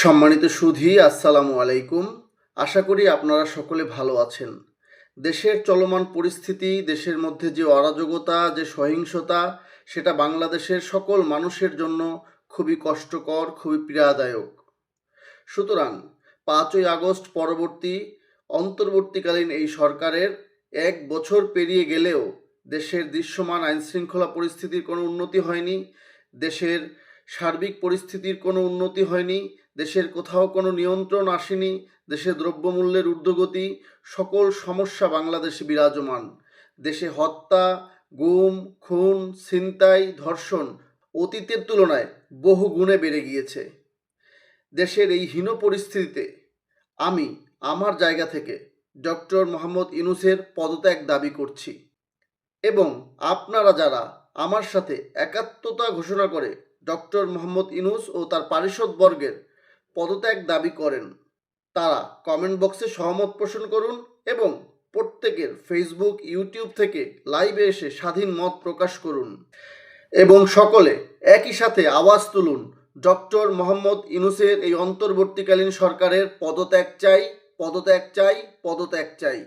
সম্মানিত সুধী, আসসালামু আলাইকুম। আশা করি আপনারা সকলে ভালো আছেন। দেশের চলমান পরিস্থিতি, দেশের মধ্যে যে অরাজকতা, যে সহিংসতা, সেটা বাংলাদেশের সকল মানুষের জন্য খুবই কষ্টকর, খুবই পীড়াদায়ক। সুতরাং 5ই আগস্ট পরবর্তী অন্তর্বর্তীকালীন এই সরকারের 1 বছর পেরিয়ে গেলেও দেশের দৃশ্যমান আইনশৃঙ্খলা পরিস্থিতির কোনো উন্নতি হয়নি, দেশের সার্বিক পরিস্থিতির কোনো উন্নতি হয়নি, দেশের কোথাও কোনো নিয়ন্ত্রণ আসেনি, দেশে দ্রব্যমূল্যের ঊর্ধ্বগতি, সকল সমস্যা বাংলাদেশে বিরাজমান। দেশে হত্যা, গুম, খুন, ছিনতাই, ধর্ষণ অতীতের তুলনায় বহু গুণে বেড়ে গিয়েছে। দেশের এই হীন পরিস্থিতিতে আমি আমার জায়গা থেকে ডক্টর মোহাম্মদ ইউনূসের পদত্যাগ দাবি করছি এবং আপনারা যারা আমার সাথে একাত্মতা ঘোষণা করে ডক্টর মোহাম্মদ ইউনূস ও তার পারিষদবর্গের পদত্যাগ দাবি করেন, তারা কমেন্ট বক্সে সহমত পোষণ করুন এবং প্রত্যেকের ফেসবুক, ইউটিউব থেকে লাইভে এসে স্বাধীন মত প্রকাশ করুন এবং সকলে একই সাথে আওয়াজ তুলুন, ডক্টর মোহাম্মদ ইউনূসের এই অন্তর্বর্তীকালীন সরকারের পদত্যাগ চাই, পদত্যাগ চাই, পদত্যাগ চাই।